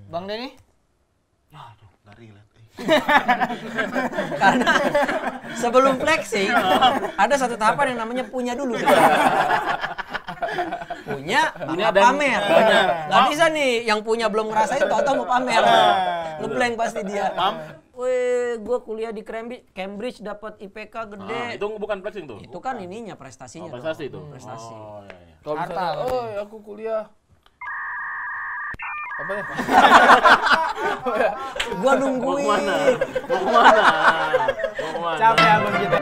Bang Denny? Aduh, nggak relate. Karena sebelum flexing ada satu tahapan yang namanya punya dulu. Punya pamer. Nggak bisa nih yang punya belum ngerasain tau-tau mau pamer. Ngeblank pasti dia. Weh, gue kuliah di Cambridge dapat IPK gede. Itu bukan flexing tuh. Itu kan ininya prestasinya. Prestasi itu. Prestasi. Oh, iya. Kalau misalnya, aku kuliah apa ya? Gua nungguin. Mau kemana? Capek abang kita.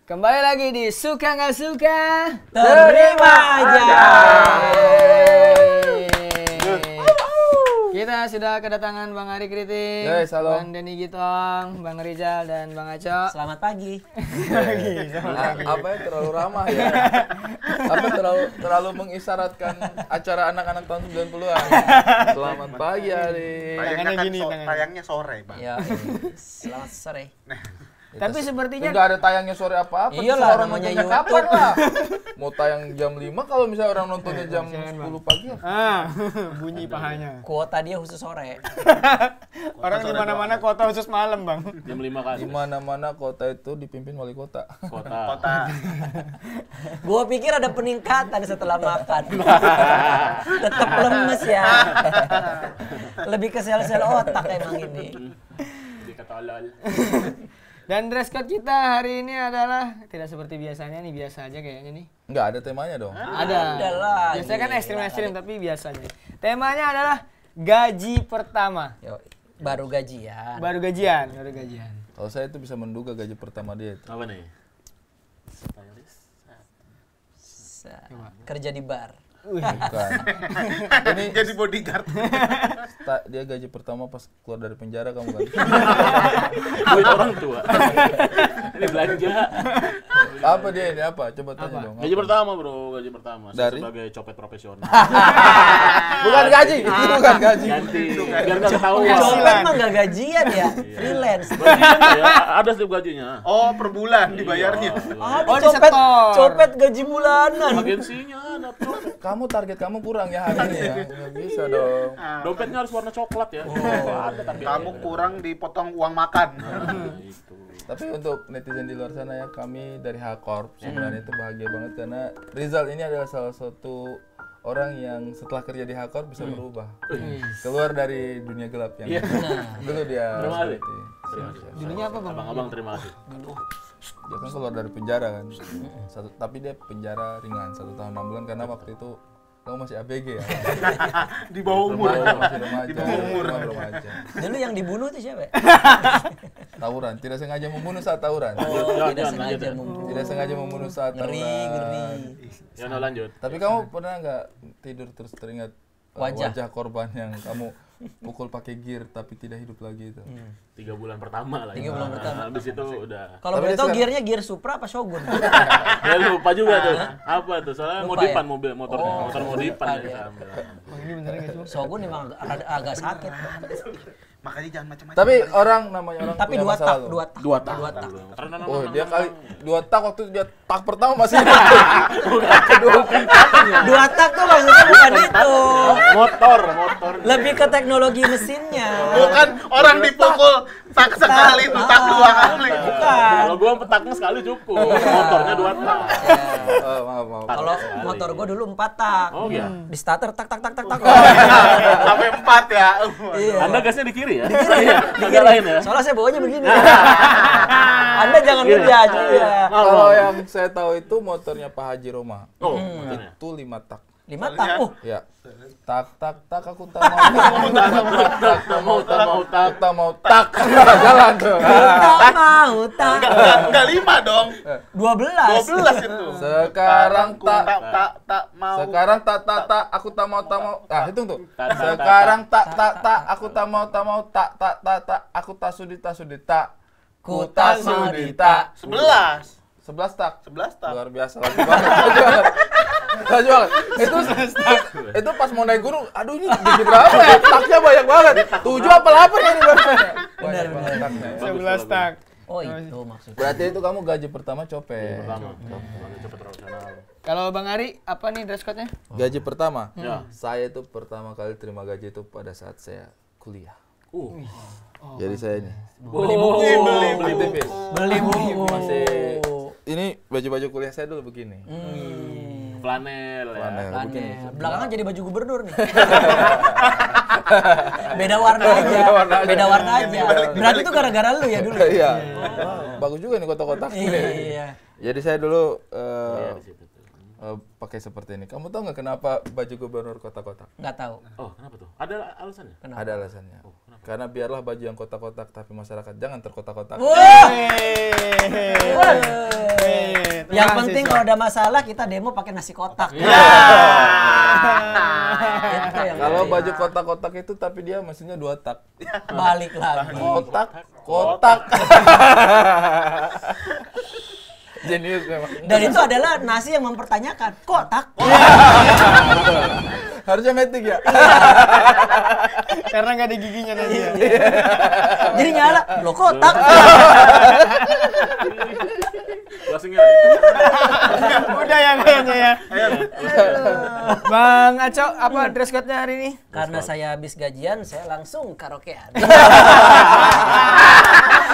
Kembali lagi di Suka Nggak Suka, Terima aja. Kita sudah kedatangan Bang Ari Kritik, Yes, halo. Bang Denny Gitong, Bang Rizal, dan Bang Aco. Selamat pagi. Apa ya, terlalu ramah ya? Apa terlalu mengisyaratkan acara anak-anak tahun 90-an? Selamat pagi, Ari. Tayangnya kan gini, tangannya. tayangnya sore, Bang. Ya, selamat sore. Tapi sepertinya nggak ada tayangnya sore apa-apa. Iyalah, terserah orang namanya nontonnya YouTube. kapan lah. Mau tayang jam 5 kalau misalnya orang nontonnya jam 10 pagi. bunyi pahanya. Kuota dia khusus sore. Orang di mana-mana kota khusus malam, Bang. Jam 5 kan. Di mana-mana kota itu dipimpin wali kota. Kota. Gua pikir ada peningkatan setelah makan. Tetap lemes ya. Lebih ke sel-sel otak emang ini. Jadi ketolol. Dan dress code kita hari ini adalah tidak seperti biasanya nih, biasa aja kayaknya nih. Nggak ada temanya dong. Ada. lah. Biasanya kan ekstrim-ekstrim tapi biasanya. Temanya adalah gaji pertama. Yo, baru gajian. Baru gajian. Kalau saya itu bisa menduga gaji pertama dia itu. Apa nih? Kerja di bar. Bukan. Ini jadi bodyguard. Dia gaji pertama pas keluar dari penjara kamu kan. Duit orang tua. Ini belanja. Apa dia ini apa? Coba tanya dong. Gaji pertama, Bro. Gaji pertama. Saya Dari? sebagai copet profesional. Bukan gaji, itu bukan gaji. Ganti. Biar nggak ketahuan. Copet mah nggak gajian ya, freelance. Gajinya ya, ada setiap gajinya. Oh, per bulan dibayarnya. Ada Oh, copet, disetor. copet gaji bulanan. Agensinya ada copet. Target kamu kurang ya hari ini ya. Nggak bisa dong. Dompetnya harus warna coklat ya. Ada targetnya. Kamu kurang dipotong uang makan. Itu. Tapi untuk netizen di luar sana ya, kami dari H-Corp sebenarnya itu bahagia banget karena Rizal ini adalah salah satu orang yang setelah kerja di H-Corp bisa berubah. Keluar dari dunia gelap yang dulu dia Terima kasih. seperti. Dulunya apa, Bang? Abang-abang terima kasih. Dia kan keluar dari penjara kan. Tapi dia penjara ringan 1 tahun 6 bulan karena waktu itu kamu masih ABG ya. Di bawah umur. Masih remaja. Di bawah umur. Remaja. Dulu yang dibunuh tuh siapa? Tawuran, tidak sengaja membunuh saat tawuran. Oh, tidak Jangan, sengaja lanjut ya. membunuh. Tidak sengaja membunuh saat Ngeri, tawuran. ngeri. Ya, no, lanjut. Tapi kamu pernah nggak tidur terus teringat Wajah korban yang kamu pukul pakai gear tapi tidak hidup lagi itu? 3 bulan pertama lah. 3 bulan pertama. Habis itu udah. Kalau Tapi boleh dia tahu sekarang- gearnya gear Supra apa Shogun? Ya lupa juga tuh. Apa tuh? Soalnya Lupa modifan ya? mobil motor Oh, motor modifan lupa ya dia. sambil. Ini beneran nggak sih? Shogun emang agak sakit. Makanya jangan macam-macam. Tapi namanya orang Tapi punya 2 masa tak, lalu. 2 tak. 2 tak. 2 tak. Oh, dia kali 2 tak waktu dia tak pertama masih hidup. 2 tak tuh maksudnya bukan itu. Motor. Lebih ke teknologi mesinnya. Bukan orang dipukul tak sekali itu tak 2 kali. Bukan. Kalau gua petaknya sekali cukup. Motornya 2 tak. Oh, maaf. Kalau motor gua dulu 4 tak. Oh iya. Di starter tak tak tak tak tak. Sampai 4 ya. Iya. Anda gasnya di kiri ya? Iya. Agak lain ya. Soalnya saya bawanya begini. Anda jangan Gini. ngejudge ya. Kalau yang saya tahu itu motornya Pak Haji Roma. Oh, makanya. Itu 5 tak. 5 tak. Ya. Tak aku tak mau. Tak mau tak. Jalan tuh. Tak mau tak. Enggak 5 dong. 12. 12 itu. Sekarang tak tak mau. Sekarang tak aku tak mau. Ah, hitung tuh. Sekarang tak aku tak mau tak aku tak sudi tak. Ku tak sudi tak. 11. 11 tak. 11 tak. Luar biasa lagi banget. Laju banget. Itu pas mau naik gunung, aduh ini gigi berapa ya? Taknya banyak banget. 7 apa 8 ini banyak. Benar. 11 tak. Oh itu maksudnya. Berarti itu kamu gaji pertama copet. Pertama. Cepet profesional. Kalau Bang Ari, apa nih dress code-nya? Gaji pertama. Ya. Saya itu pertama kali terima gaji itu pada saat saya kuliah. Jadi saya ini Beli buku. beli TV. Beli buku. Masih ini baju-baju kuliah saya dulu begini. Flanel ya. Flanel, begini. Aneh. Belakangan jadi baju gubernur nih. Beda warna aja. Beda warna aja. Berarti itu gara-gara lu ya dulu. Iya. Bagus juga nih kotak-kotak. Iya. Jadi saya dulu Di situ tuh. pakai seperti ini. Kamu tahu nggak kenapa baju gubernur kotak-kotak? Nggak tahu. Oh, kenapa tuh? Ada alasannya? Ada alasannya. Karena biarlah baju yang kotak-kotak, tapi masyarakat jangan terkotak-kotak. Wah. Yang Yang penting kalau ada masalah kita demo pakai nasi kotak. Itu yang Kalau baju kotak-kotak itu, tapi dia mesinnya 2 tak. balik lagi. Kotak. Jenius memang. Dan itu adalah nasi yang mempertanyakan kotak. Harusnya metik ya. Karena nggak ada giginya nanti. Jadi nyala, lo kotak. Closingnya. Udah ya kayaknya ya. Bang Aco, apa dress code-nya hari ini? Karena saya habis gajian, saya langsung karaokean.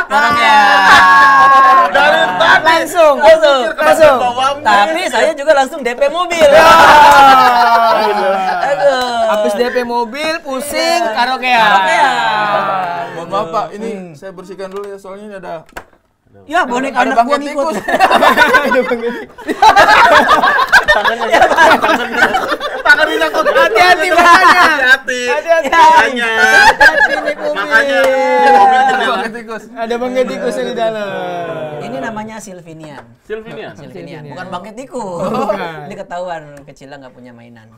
Karaokean. Langsung. Tapi saya juga langsung DP mobil. Aduh. Habis DP mobil, pusing, karaokean. Karaokean. Mohon maaf Pak, ini saya bersihkan dulu ya, soalnya ini ada Ya boneka ada anak gua bangkai ngikut. tikus. Tangan nyangkut. Hati-hati makanya. Hati-hati. Hati-hati. Makanya. Hati-hati naik mobil. Makanya. Ada bangkai tikus. Ada bangkai tikusnya di dalam. Ini namanya Silvinian. Silvinian. Silvinian, bukan bangkai tikus. Bukan. Ini ketahuan kecilnya nggak punya mainan.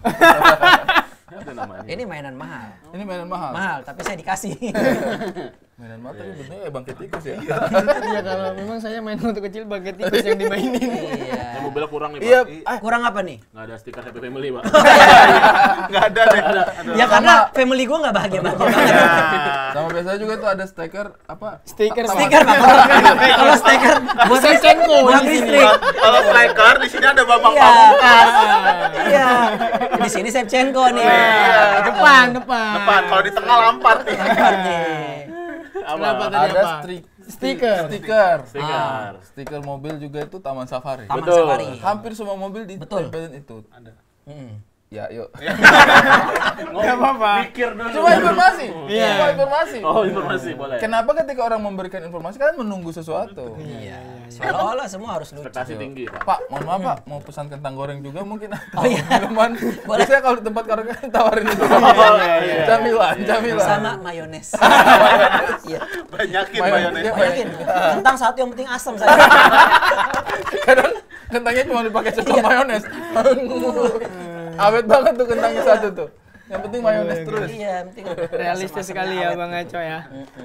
Ada namanya. Ini mainan mahal. Ini mainan mahal. Mahal, tapi saya dikasih. Mainan mahal tapi bentuknya kayak bangkai tikus ya. Iya, kalau memang saya main waktu kecil bangkai tikus yang dimainin. Iya. Yang mobilnya kurang nih, Pak. Iya, Kurang apa nih? Nggak ada stiker Happy Family, Pak. Enggak ada deh. Ya karena family gua nggak bahagia-bahagia banget. sama biasanya juga tuh ada stiker apa? Stiker, Stiker Pak. Kalau stiker buat Secengko buat di sini. listrik. Kalau striker di sini ada Bambang Iya. Pamungkas. Iya. Di sini Shevchenko nih. Depan. Depan, kalau di tengah Lampard nih. Kenapa tadi Ada apa? stiker. Stiker. Mobil juga itu Taman Safari. Taman Betul. Safari. Hampir semua mobil Betul. ditempelin itu. Mm. Ya, yuk. Enggak apa-apa. Pikir dulu. Cuma informasi. Iya. Cuma informasi. Oh, informasi boleh. Kenapa ketika orang memberikan informasi kalian menunggu sesuatu? Iya. Seolah-olah semua harus lucu. Ekspektasi tinggi, Pak. Pak, mohon maaf Pak, mau pesan kentang goreng juga mungkin atau Oh, iya. minuman. Boleh. Biasanya kalau di tempat karaoke tawarin itu. iya. Camilan. Sama mayones. Iya. Banyakin Mayones. mayones. Iya. Banyakin. Tentang satu yang penting asam saya. Kadang kentangnya cuma dipakai sama mayones. Awet banget tuh kentangnya satu tuh. Yang penting mayones terus. Iya, yang penting Realistis asam-asamnya sekali ya awet. Bang Aco ya.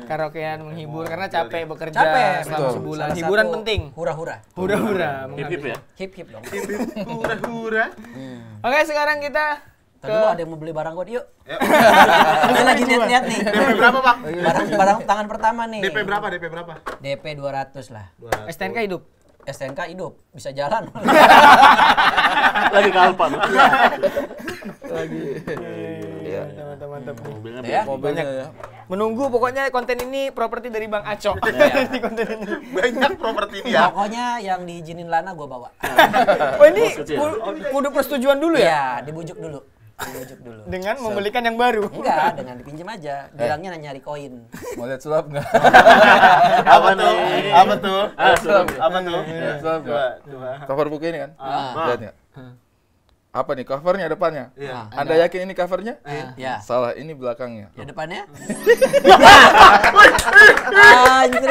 Karaokean menghibur karena capek bekerja Capek. selama Betul. sebulan. Salah Hiburan satu penting. Hura-hura. Hura-hura. Hip-hip ya. Hip-hip dong. Hura-hura. Oke, sekarang kita Tadi lu ada yang mau beli barang gua, yuk. Kita lagi lihat-lihat nih. DP berapa, Bang? Barang tangan pertama nih. DP berapa? DP berapa? DP 200 lah. STNK hidup. STNK hidup, bisa jalan. Lagi kalpan. Iya. Mantap. Mobilnya Ya. Mobilnya ya. Menunggu pokoknya konten ini properti dari Bang Aco. Di konten ini. Banyak properti dia. Pokoknya yang diizinin Lana gua bawa. Oh, ini Bos kecil. kudu persetujuan dulu ya? Iya, dibujuk dulu. Dengan membelikan yang baru. Enggak, dengan dipinjam aja. Bilangnya nyari koin. Mau lihat sulap nggak? Apa tuh? Apa tuh? sulap. Apa tuh? Sulap nggak? Coba. Cover buku ini kan? Lihat nggak? Apa nih covernya depannya? Iya. Anda yakin ini covernya? Ya. Salah, ini belakangnya. Ya depannya? Anjir.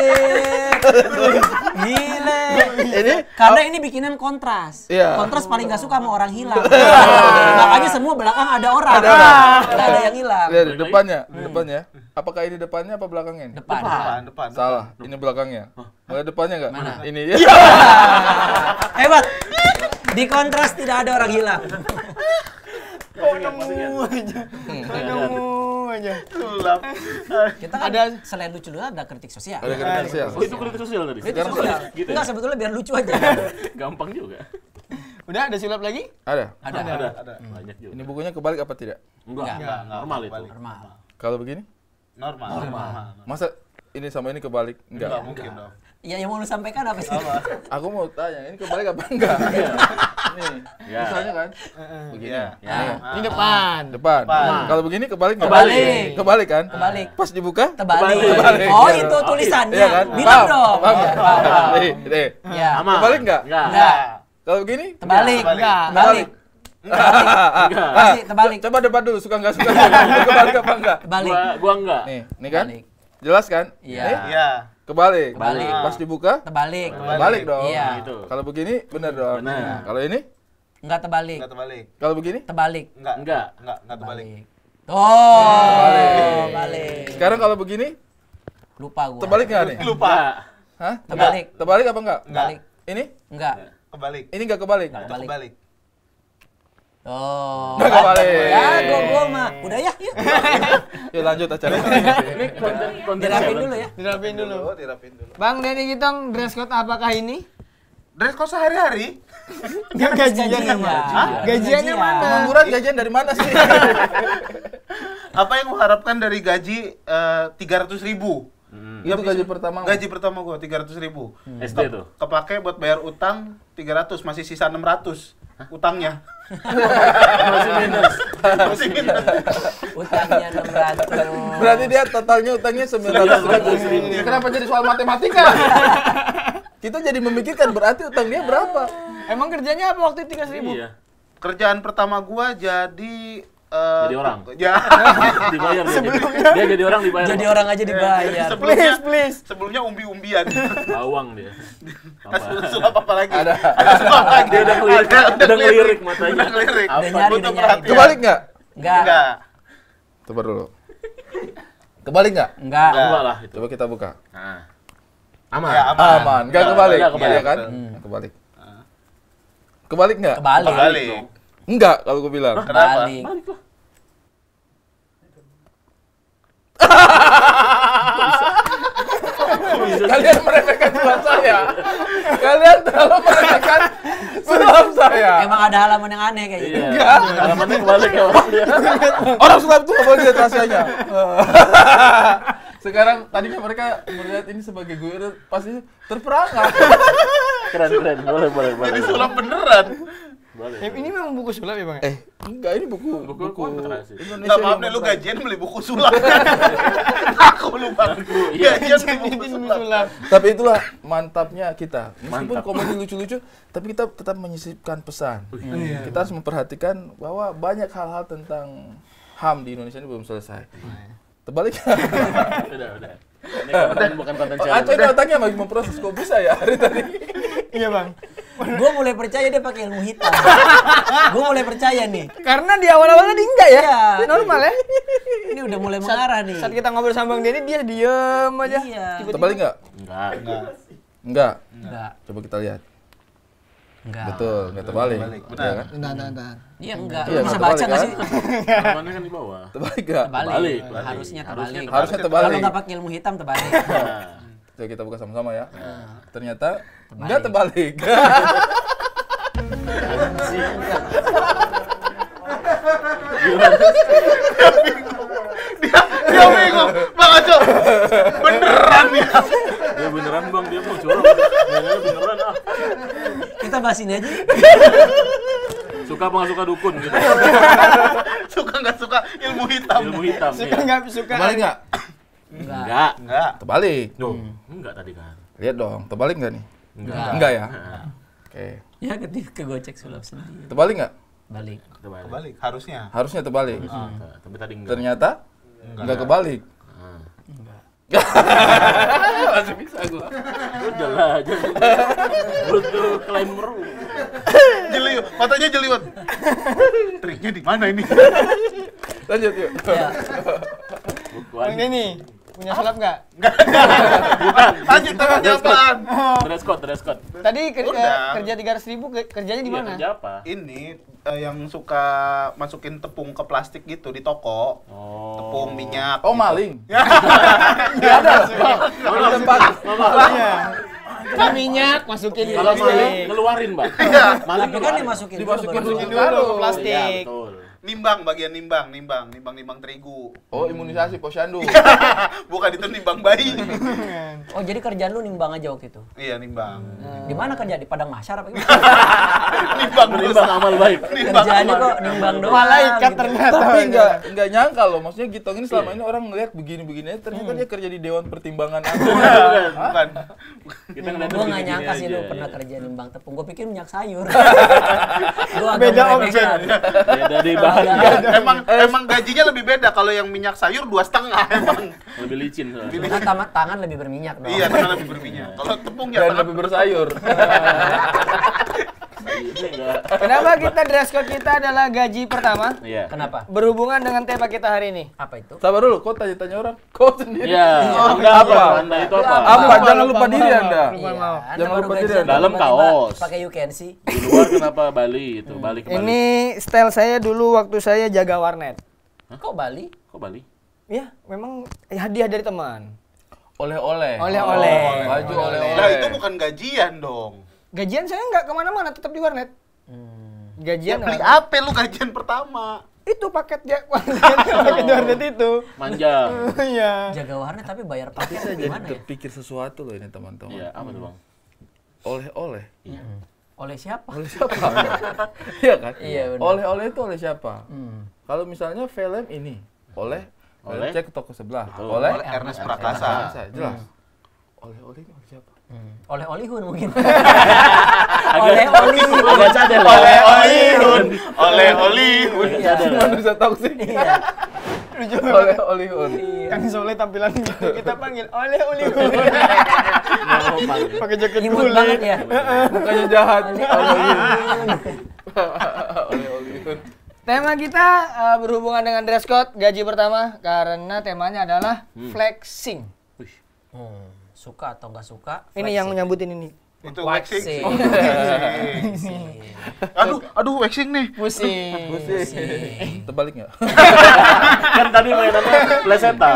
Gile. Ini Karena ini bikinan kontras. Iya. Kontras paling gak suka sama orang hilang. Makanya semua belakang ada orang. Gak ada yang hilang. lihat di depannya. Apakah ini depannya apa belakangnya? ini? Depan. Depan. Salah, ini belakangnya. Mau lihat depannya nggak? Mana? Ini ya. Hebat. Di kontras tidak ada orang hilang. Nemu aja. Sulap. Kita kan Ada- selain lucu dulu ada kritik sosial. Ada kritik sosial. Oh, itu kritik sosial tadi. Kritik sosial. Gitu ya? Enggak, sebetulnya biar lucu aja. Gampang juga. Udah ada sulap lagi? Ada. Ada. Banyak juga. Ini bukunya kebalik apa tidak? Enggak. Normal itu. Normal. Kalau begini? Normal. Masa ini sama ini kebalik? Enggak Enggak. mungkin dong. Ya yang mau lu sampaikan apa sih? Aku mau tanya, ini kebalik apa enggak? Nih, Ya. misalnya kan? Begini. Iya. Ya. Ini depan. Depan. Kalau begini kebalik nggak? Kebalik. Kebalik kan? Kebalik. Pas dibuka? Terbalik. Terbalik. Oh, itu tulisannya. Iya kan? Bilang dong. Paham nggak? Paham. Nih. Ya. Aman. Kebalik nggak? Enggak. Kalau begini? Terbalik. Enggak. Terbalik. Pasti terbalik. Coba debat dulu, suka nggak suka? Kebalik apa enggak? Terbalik. Gua enggak. Nih kan? Terbalik. Jelas kan? Iya. Nih, Iya. kebalik. Kebalik. Pas dibuka? Terbalik. Kebalik dong. Iya. Gitu. Kalau begini benar dong. Benar. Kalau ini? Enggak terbalik. Enggak terbalik. Kalau begini? Terbalik. Enggak terbalik. Oh, balik. Sekarang kalau begini? Lupa gua. Terbalik nggak nih? Lupa. Hah? Terbalik. Terbalik apa enggak? Terbalik. Ini? Enggak. Kebalik. Ini nggak kebalik? Itu Kebalik. kebalik. Oh. Nggak kebalik. Ya, gua mah. Udah ya, yuk. Yuk lanjut acara. Ini konten Dirapin dulu ya. Dirapin dulu. Dirapin dulu. Bang Denny Gitong, dress code apakah ini? Dress code sehari-hari? Enggak gajiannya mana? Hah? Gajiannya mana? Pengangguran gajian dari mana sih? Apa yang mengharapkan dari gaji 300.000? Itu gaji pertama. Gaji pertama gua 300.000. SD tuh. Kepake buat bayar utang 300, masih sisa 600 utangnya. Masih minus. Masih minus. Utangnya 600. Berarti dia totalnya utangnya 900.000. Kenapa jadi soal matematika? Kita jadi memikirkan berarti utang dia berapa? Emang kerjanya apa waktu itu 300.000? Iya. Kerjaan pertama gua jadi Jadi orang. Ya. Dibayar dia jadi orang dibayar. Jadi orang aja dibayar. Sebelumnya, Please. sebelumnya umbi-umbian. Bawang dia. Apa? Sulap apa lagi? Ada. Sulap lagi. Dia udah ngelirik, udah ngelirik matanya. Udah ngelirik. Apa? Udah nyari, Butuh udah nyari. perhatian. Kebalik nggak? Enggak. Enggak. Coba dulu. Kebalik nggak? Enggak. Enggak lah itu. Coba kita buka. Nah. Aman. Ya, Aman. Nggak kebalik. Nggak kebalik. Iya kan? Kebalik. Kebalik nggak? Kebalik. Kebalik. Enggak kalau gue bilang. Kenapa? Balik. Balik lah. Kalian meremehkan sulap saya. Kalian terlalu meremehkan sulap saya. Emang ada halaman yang aneh kayak gitu. Iya. Halamannya kebalik ya. Orang sulap tuh nggak boleh dilihat rahasianya. Sekarang tadinya mereka melihat ini sebagai gue pasti terperangkap. Keren. Boleh. Jadi sulap beneran. Boleh. Ini memang buku sulap ya, Bang? Enggak, ini buku konsentrasi. Enggak, maaf nih, lu gajian beli buku sulap. Aku lu bang. Gajian beli buku sulap. Tapi itulah mantapnya kita. Meskipun Mantap. komedi lucu-lucu, tapi kita tetap menyisipkan pesan. Kita harus memperhatikan bahwa banyak hal-hal tentang HAM di Indonesia ini belum selesai. Terbalik. Udah. Ini konten bukan konten Aceh ini otaknya lagi memproses kok bisa ya hari tadi. Iya, Bang. Gue mulai percaya dia pakai ilmu hitam. Gue mulai percaya nih. Karena di awal-awal tadi enggak ya? Iya. Normal ya? Ini udah mulai mengarah nih. Saat kita ngobrol sama Bang Denny, dia diem aja. Iya. Terbalik nggak? Enggak. Enggak. Enggak. Coba kita lihat. Enggak. Betul, nggak terbalik. Benar. Iya kan? Bentar. Iya enggak. Iya, Lu bisa terbalik baca nggak kan? sih? Halamannya kan di bawah. Terbalik nggak? Terbalik. Terbalik. Harusnya terbalik. Harusnya Kalau terbalik. nggak pakai ilmu hitam terbalik. Nah. Coba kita buka sama-sama ya. Ternyata nggak terbalik. Dia bingung. Bang Aco. Beneran ya. Ya beneran bang, dia mau curang. Dia beneran ah. Kita bahas ini aja. Suka apa nggak suka dukun gitu. Suka nggak suka ilmu hitam. Ilmu hitam. Suka Iya. nggak suka. Terbalik nggak? Enggak. Enggak. Terbalik. Duh, enggak tadi kan. Lihat dong, terbalik nggak nih? Enggak. Enggak ya? Nah, Oke. Ya kegocek sulap sendiri. Terbalik nggak? Balik. terbalik. Kebalik harusnya. Harusnya terbalik. Tapi tadi enggak. Ternyata nggak kebalik. Nah. Masih bisa gua. Udah lah, jangan. Betul klaim meru. Jeliut, matanya jeliut. Triknya di mana ini? Lanjut yuk. Ya. Bang Denny, punya sulap nggak? Lanjut tanya apaan? Dress code. Tadi Udah. kerja 300.000 kerjanya di Iya, mana? kerja apa? Ini yang suka masukin tepung ke plastik gitu di toko. Oh. Tepung minyak. Oh gitu. maling. Nggak ada. Di tempat. Iya. minyak masukin Kalau maling plastik. ngeluarin, Mbak. Iya. Maling Tapi kan dimasukin Dimasukin dulu. dulu. Dulu ke Iya, plastik. betul. Nimbang, bagian nimbang terigu. Oh, imunisasi posyandu. Bukan itu nimbang bayi. Oh, jadi kerjaan lu nimbang aja waktu itu. Iya, nimbang. Di mana kerja? Di Padang Mahsyar apa gimana? Nimbang terus. Menimbang amal baik. Nimbang. Kerjaannya kok nimbang doang. Malaikat gitu. ternyata. Tapi enggak nyangka loh, maksudnya Gitong ini selama ini orang ngeliat begini-begini, ternyata dia kerja di Dewan Pertimbangan Agung. Bukan. Kita ngeliat Gue nggak begini-gini nyangka sih aja, lu ya. pernah kerja nimbang tepung. Gue pikir minyak sayur. Gua agak Beda meremehkan. Beda di bahan. Emang gajinya lebih beda kalau yang minyak sayur 2,5 emang. Lebih licin soalnya. Karena tangan lebih berminyak dong. Iya, tangan lebih berminyak. Kalau tepung ya Dan tangan lebih bersayur. Ini enggak. Kenapa kita dress code kita adalah gaji pertama? Iya. Kenapa? Berhubungan dengan tema kita hari ini. Apa itu? Sabar dulu, kau tanya-tanya orang. Kau sendiri. Iya. Anda apa? Anda itu apa? Apa? Jangan lupa diri Anda. Iya, Anda Jangan baru lupa gajian diri. Dalam tiba-tiba kaos. Pakai you can see. Di luar kenapa Bali itu? Bali ke Bali. Ini style saya dulu waktu saya jaga warnet. Kok Bali? Kok Bali? Ya, memang hadiah dari teman. Oleh-oleh. Oleh-oleh. Baju Nah, oleh-oleh. itu bukan gajian dong. Gajian saya nggak kemana-mana, tetap di warnet. Ya Gajian beli apa? apa lu gajian pertama? Itu paket paket warnet itu. Manja. Iya. Jaga warnet tapi bayar Tapi paket saya jadi gimana ya? terpikir sesuatu loh ini teman-teman. Iya, apa tuh, Bang? Oleh-oleh. Oleh siapa? Oleh siapa? Iya kan? Iya, benar. Oleh-oleh itu oleh siapa? Hmm. Kalau misalnya film ini, oleh Oleh? cek ke toko sebelah. Betul. Oleh Ernest Prakasa. jelas. Oleh-oleh itu oleh siapa? Oleh Olihun mungkin. Oleh Olihun. Agak cadel. Oleh Olihun. Oleh Olihun. Iya. Manusia toksik. Iya. Oleh Olihun. Kang Soleh tampilan gitu kita panggil oleh pakai jaket Imut banget kulit. ya. Mukanya jahat. Oleh Olihun. Oleh Olihun. Tema kita berhubungan dengan dress code gaji pertama karena temanya adalah flexing. Wih, Suka atau nggak suka? Ini yang menyambutin ini. Itu waxing. Waxing. Aduh waxing nih. Pusing. Terbalik nggak? kan tadi mainannya plesetan.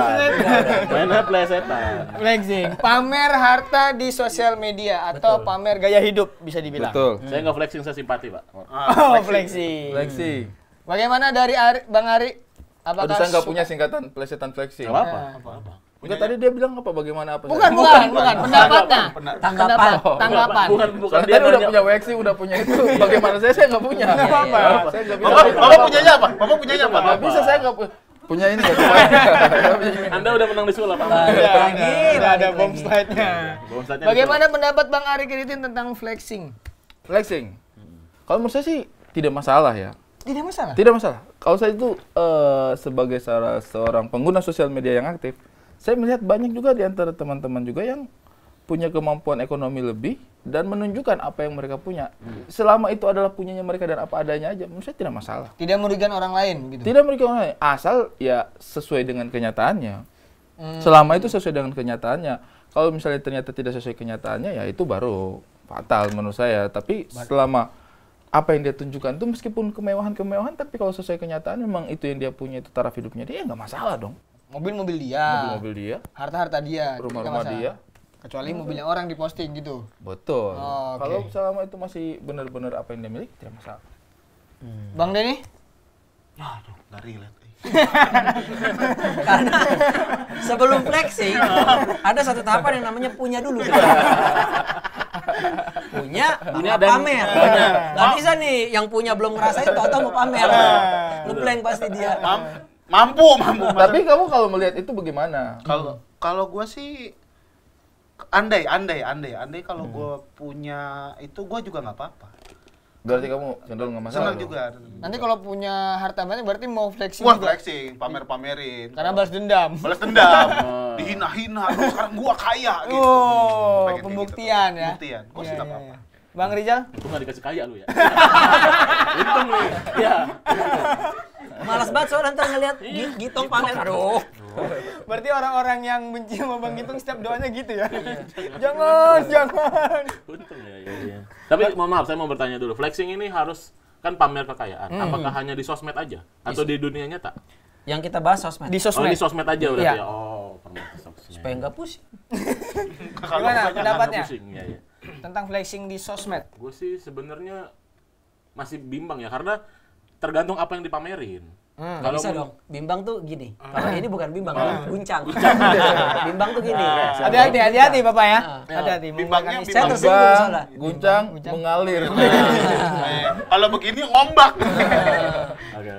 Mainnya plesetan. Flexing. Pamer harta di sosial media atau pamer gaya hidup bisa dibilang. Betul. Saya nggak flexing, saya simpati, Pak. Oh, flexing. Flexi. Bagaimana dari Bang Ari? Aduh, saya nggak punya singkatan plesetan flexi. Nggak apa-apa. Apa-apa. Enggak, tadi dia bilang apa bagaimana apa? Bukan pendapatnya. Tanggapan. Tanggapan. Bukan Soalnya dia tadi udah nanya. punya waxi, udah punya itu. Bagaimana saya nggak punya. Nggak apa-apa. Saya nggak bisa. Bapak punyanya apa? Bapak punyanya apa? Nggak bisa, saya nggak punya ini nggak Anda udah menang di sulap, Pak. Udah ada bom slide-nya. Bom slide-nya Bagaimana pendapat Bang Ari Kritin tentang flexing? flexing. Kalau menurut saya sih tidak masalah ya. Tidak masalah. Tidak masalah. Kalau saya itu sebagai seorang pengguna sosial media yang aktif, saya melihat banyak juga di antara teman-teman juga yang punya kemampuan ekonomi lebih dan menunjukkan apa yang mereka punya. Selama itu adalah punyanya mereka dan apa adanya aja, menurut saya tidak masalah. Tidak merugikan orang lain gitu. Tidak merugikan orang lain, asal ya sesuai dengan kenyataannya. Selama itu sesuai dengan kenyataannya. Kalau misalnya ternyata tidak sesuai kenyataannya, ya itu baru fatal menurut saya. Tapi selama apa yang dia tunjukkan itu meskipun kemewahan-kemewahan, tapi kalau sesuai kenyataan memang itu yang dia punya, itu taraf hidupnya dia, ya nggak masalah dong. Mobil-mobil dia. Mobil-mobil dia, Harta-harta dia. rumah-rumah Tidak masalah. dia. Kecuali mobilnya orang diposting gitu. Betul. Oh, oke. Kalau selama itu masih benar-benar apa yang dia miliki, tidak masalah. Bang Denny? Aduh, nggak relate. Karena sebelum flexing ada satu tahapan yang namanya punya dulu. punya dan pamer. Gak bisa nih yang punya belum ngerasain tau-tau mau pamer. Ngeblank pasti dia. Mampu. Tapi kamu kalau melihat itu bagaimana? Kalau gua sih andai kalau gua punya itu gua juga nggak apa-apa. Berarti kamu cenderung nggak masalah. Senang dong? juga. Nanti kalau punya harta banyak berarti mau flexing Wah, juga. flexing, pamerin. Karena balas dendam. Balas dendam, dihina-hina, terus sekarang gua kaya gitu. Oh, Pengen kayak pembuktian gitu. ya. Pembuktian. Gua Iya, sih nggak iya, apa-apa. iya. Bang Rizal? Untung nggak dikasih kaya lu ya. Untung nih. Ya. Malas banget soalnya ntar ngeliat Gitong pamer. Aduh. Berarti orang-orang yang benci sama Bang Gitung setiap doanya gitu ya? Jangan. Untung ya. Tapi mohon maaf, saya mau bertanya dulu. Flexing ini harus kan pamer kekayaan. Apakah hanya di sosmed aja atau di dunia nyata? Yang kita bahas sosmed. Di Oh, sosmed. ini sosmed aja berarti Iya. ya. Oh, pernah sosmed. Supaya nggak pusing. Gimana pendapatnya Pusing, ya. tentang flexing di sosmed? Gue sih sebenarnya masih bimbang ya, karena tergantung apa yang dipamerin. Nggak bisa dong. Bimbang tuh gini. Kalau ini bukan bimbang, guncang. Bimbang tuh gini. Hati-hati Bapak ya. Hati-hati. Bimbangnya menggunakan Saya istilah. tersinggung Bimbang, soalnya. guncang, mengalir. Kalau begini ngombak. Oke,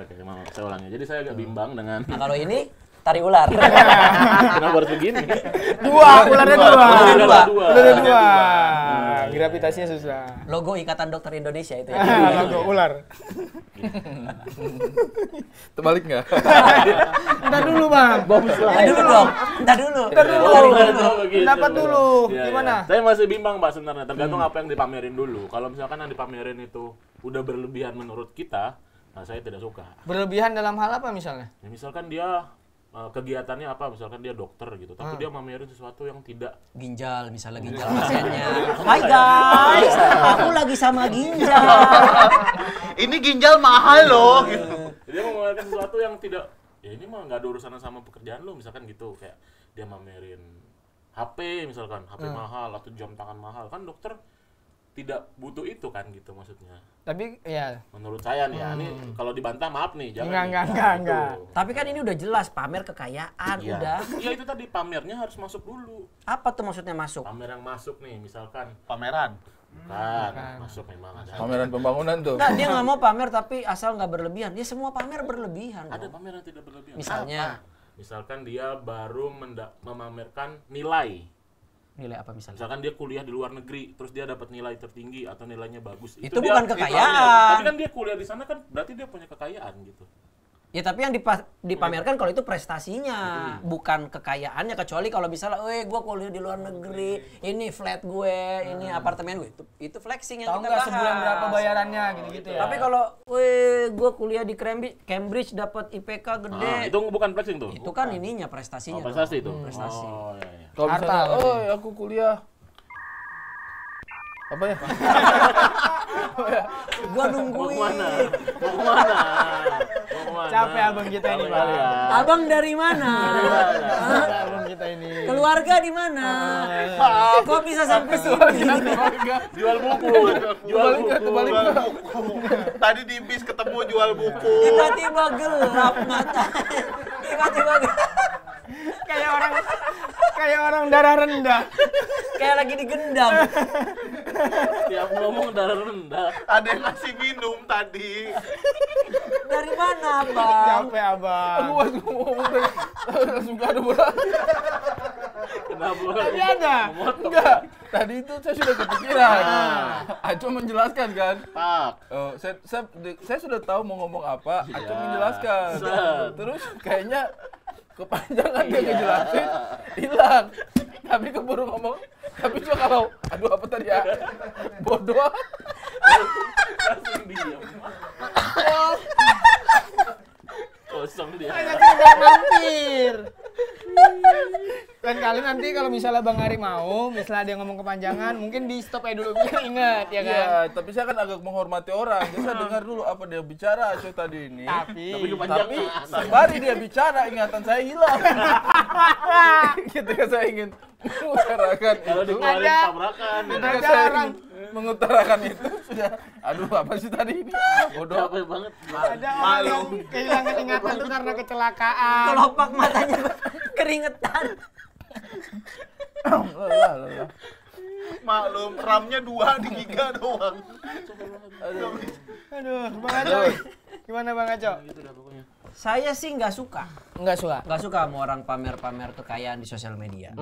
saya ulangi. Jadi saya agak bimbang dengan Nah, kalau ini tari ular. kenapa harus begini. Ularnya dua. Ularnya dua. Gravitasinya susah. Logo Ikatan Dokter Indonesia itu ya. Logo ular. Terbalik nggak? Ntar dulu Bang. Ntar dulu dong. Ntar dulu. Pendapat dulu. Iya, Gimana? iya. Saya masih bimbang Pak sebenarnya, tergantung apa yang dipamerin dulu. Kalau misalkan yang dipamerin itu udah berlebihan menurut kita, nah saya tidak suka. Berlebihan dalam hal apa misalnya? Ya, misalkan dia kegiatannya apa, misalkan dia dokter gitu, tapi dia mamerin sesuatu yang tidak Ginjal, misalnya ginjal pasiennya. Hai guys, aku lagi sama ginjal. Ini ginjal mahal loh. Gitu. dia memamerkan sesuatu yang tidak, ya ini mah nggak ada urusan sama pekerjaan lo, misalkan gitu, kayak dia mamerin HP misalkan, HP mahal atau jam tangan mahal, kan dokter tidak butuh itu kan gitu maksudnya. Tapi ya. Menurut saya nih ya, ini kalau dibantah maaf nih, jangan. Enggak. Tapi kan ini udah jelas pamer kekayaan, Iya. udah. Iya itu tadi pamernya harus masuk dulu. Apa tuh maksudnya masuk? Pamer yang masuk nih, misalkan Pameran. kan masuk memang ada. Pameran pembangunan tuh. Nah, dia nggak mau pamer tapi asal nggak berlebihan. Dia semua pamer berlebihan. Ada dong. pamer yang tidak berlebihan. Misalnya? Misalkan dia baru memamerkan nilai. Nilai apa misalnya? Misalkan dia kuliah di luar negeri, terus dia dapat nilai tertinggi atau nilainya bagus. Itu dia- bukan itu kekayaan. pamer. Tapi kan dia kuliah di sana kan berarti dia punya kekayaan gitu. Ya tapi yang dipamerkan kalau itu prestasinya, bukan kekayaannya, kecuali kalau misalnya, gua kuliah di luar negeri, ini flat gue, ini apartemen gue, itu flexing yang Tahu kita nggak bahas. sebulan berapa bayarannya gitu-gitu ya. Tapi kalau, gua kuliah di Cambridge dapat IPK gede, Ah, itu bukan flexing tuh. itu kan ininya prestasinya. Oh, prestasi itu. dong. Prestasi. Oh, iya, iya. Kalau Harta. misalnya, aku kuliah apa ya? Gua Mau nungguin. kemana? Mau kemana? Mau kemana? Capek abang kita ini, Capek Bang. ya. Abang dari mana? Abang kita ini. Keluarga di mana? Kok bisa sampai sini? Jual buku. Jual buku. Jual buku. Tadi di bis ketemu jual buku. Tiba-tiba gelap mata. Tiba-tiba gelap. Kayak orang darah rendah. Kayak lagi digendam. Tiap ngomong darah rendah. Ada yang ngasih minum tadi. Dari mana, Bang? Capek abang. Aku pas ngomong tadi langsung gak ada bola. Kenapa? Tadi ada. Enggak, tadi itu saya sudah kepikiran. Aco menjelaskan kan. Tak. Oh, saya sudah tahu mau ngomong apa. Aco menjelaskan. Set. Terus kayaknya kepanjangan dia ngejelasin, hilang. Tapi keburu ngomong. Tapi cuma kalau, aduh apa tadi ya? Bodoh. Langsung diam. Kosong dia. Udah mampir. Dan kali nanti kalau misalnya Bang Ari mau, misalnya dia ngomong kepanjangan, mungkin di stop aja dulu biar ingat ya kan. Iya, tapi saya kan agak menghormati orang. Jadi saya dengar dulu apa dia bicara Aco tadi ini. Tapi Tapi kepanjangan. Sembari dia bicara, ingatan saya hilang. Ketika saya ingin mengutarakan kalau itu, dikeluarin Ada. tabrakan. ketika ada saya orang. ingin mengutarakan itu sudah, aduh apa sih tadi ini? Bodoh. Capek banget. ada orang yang kehilangan ingatan tuh karena kecelakaan. Kelopak matanya keringetan. Lelah. Maklum, RAM-nya 2 di giga doang. Aduh, Bang Aco. Gimana Bang Aco? Gitu dah pokoknya. Saya sih nggak suka. Enggak suka. Nggak suka sama orang pamer-pamer kekayaan di sosial media.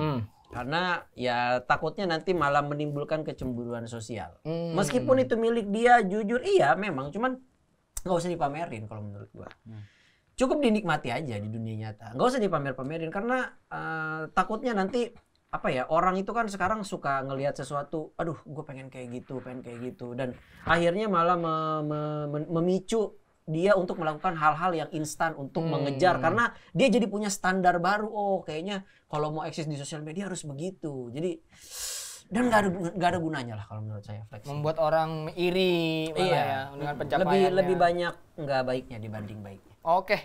Karena ya takutnya nanti malah menimbulkan kecemburuan sosial. Meskipun itu milik dia, jujur iya memang, cuman nggak usah dipamerin kalau menurut gua. Cukup dinikmati aja di dunia nyata. Nggak usah dipamer-pamerin karena takutnya nanti apa ya, orang itu kan sekarang suka ngelihat sesuatu, aduh gue pengen kayak gitu, dan akhirnya malah memicu dia untuk melakukan hal-hal yang instan untuk mengejar, karena dia jadi punya standar baru. Oh kayaknya kalau mau eksis di sosial media harus begitu. Jadi dan nggak ada gunanya lah kalau menurut saya flexing. Membuat orang iri malah Iya. ya dengan pencapaiannya. Lebih banyak nggak baiknya dibanding baiknya. Oke.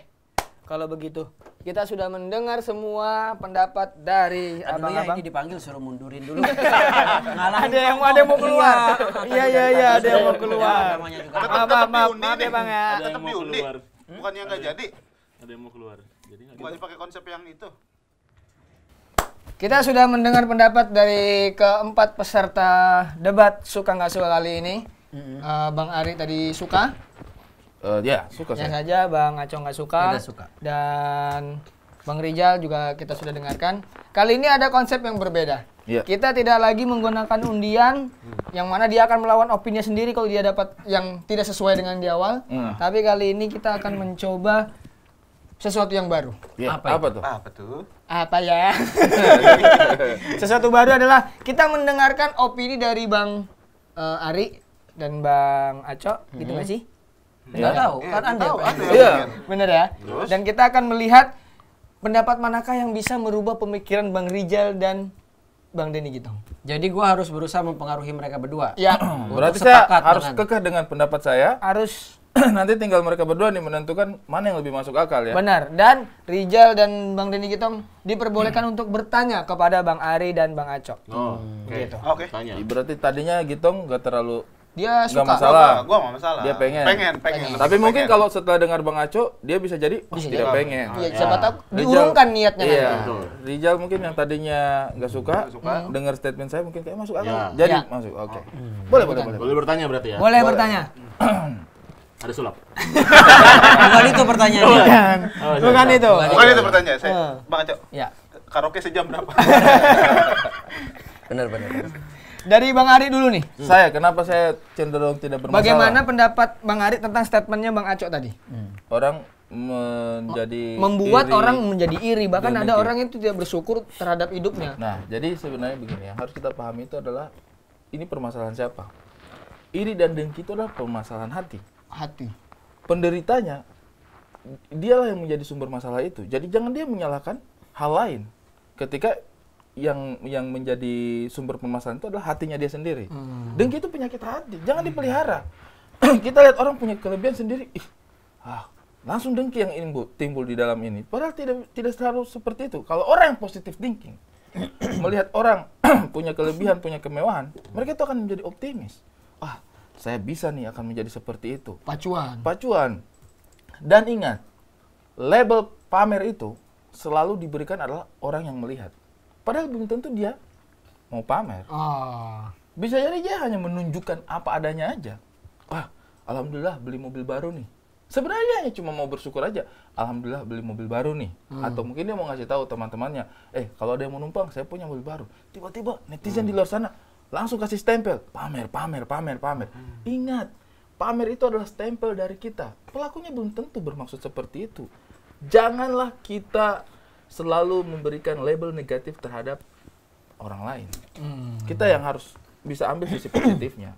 Kalau begitu, kita sudah mendengar semua pendapat dari Aduh ya, abang-abang. ini dipanggil suruh mundurin dulu. Ngalahin Ada yang mau keluar. Iya, ada yang mau keluar. Namanya juga. Maaf ya Bang ya. Ada yang Tetap mau diundi. keluar. Bukannya nggak jadi. Ada yang mau keluar. Jadi nggak Bukannya pakai konsep yang itu. Kita sudah mendengar pendapat dari keempat peserta debat suka nggak suka kali ini. Bang Ari tadi suka. Ya, suka Ya saya. saja, Bang Aco nggak suka. Tidak suka. Dan Bang Rizal juga kita sudah dengarkan. Kali ini ada konsep yang berbeda. Iya. Kita tidak lagi menggunakan undian yang mana dia akan melawan opini sendiri kalau dia dapat yang tidak sesuai dengan di awal. Tapi kali ini kita akan mencoba sesuatu yang baru. Ya, Apa apa tuh? Apa tuh? Apa ya? Sesuatu baru adalah kita mendengarkan opini dari Bang Ari dan Bang Aco, gitu nggak sih? Nggak tahu, Iya, kan Anda tahu, yang ada Iya. yang Bener ya? Terus? Dan kita akan melihat pendapat manakah yang bisa merubah pemikiran Bang Rizal dan Bang Denny Gitong. Jadi gua harus berusaha mempengaruhi mereka berdua. Ya, Berarti Untuk saya sepakat harus dengan- kekeh dengan pendapat saya. harus Nanti tinggal mereka berdua nih menentukan mana yang lebih masuk akal ya. benar. Dan Rizal dan Bang Denny Gitong diperbolehkan untuk bertanya kepada Bang Ari dan Bang Aco. Oh, Gitu. Oke. tanya. Berarti tadinya Gitong gak terlalu Dia nggak suka. masalah. Gua nggak masalah. Dia pengen. Pengen. Tapi Lebih mungkin pengen. kalau setelah dengar Bang Aco, dia bisa jadi Bisa tidak jadi. pengen. Iya, siapa tahu Rizal- diurungkan niatnya Iya. nanti. Betul. Rizal mungkin yang tadinya nggak suka, dengar statement saya mungkin kayak masuk akal. Ya. Jadi Ya. masuk. Oke. Boleh. Boleh bertanya berarti ya? Boleh bertanya. Ada sulap. Bukan itu pertanyaannya. Bukan itu. Bukan itu pertanyaan saya. Bang Aco, Ya, karaoke sejam berapa? benar. Dari Bang Ari dulu nih. Saya kenapa saya cenderung tidak bermasalah? Bagaimana pendapat Bang Ari tentang statementnya Bang Aco tadi? Orang menjadi Membuat iri. orang menjadi iri, bahkan dan ada dengki. orang yang tidak bersyukur terhadap hidupnya. Nah, jadi sebenarnya begini yang harus kita pahami itu adalah ini permasalahan siapa? Iri dan dengki itu adalah permasalahan hati. Hati. Penderitanya dialah yang menjadi sumber masalah itu. Jadi jangan dia menyalahkan hal lain. Ketika yang menjadi sumber permasalahan itu adalah hatinya dia sendiri. Dengki itu penyakit hati, jangan dipelihara. Kita lihat orang punya kelebihan sendiri, langsung dengki yang timbul di dalam ini. Padahal tidak selalu seperti itu. Kalau orang yang positive thinking melihat orang punya kelebihan, punya kemewahan, mereka itu akan menjadi optimis. Saya bisa nih akan menjadi seperti itu. Pacuan. Dan ingat, label pamer itu selalu diberikan adalah orang yang melihat. Padahal belum tentu dia mau pamer. Bisa jadi dia hanya menunjukkan apa adanya aja. Alhamdulillah beli mobil baru nih. Sebenarnya dia hanya cuma mau bersyukur aja. Alhamdulillah beli mobil baru nih. Atau mungkin dia mau ngasih tahu teman-temannya, kalau ada yang mau numpang, saya punya mobil baru. Tiba-tiba netizen di luar sana langsung kasih stempel, pamer. Ingat, pamer itu adalah stempel dari kita. Pelakunya belum tentu bermaksud seperti itu. Janganlah kita selalu memberikan label negatif terhadap orang lain. Kita yang harus bisa ambil sisi positifnya.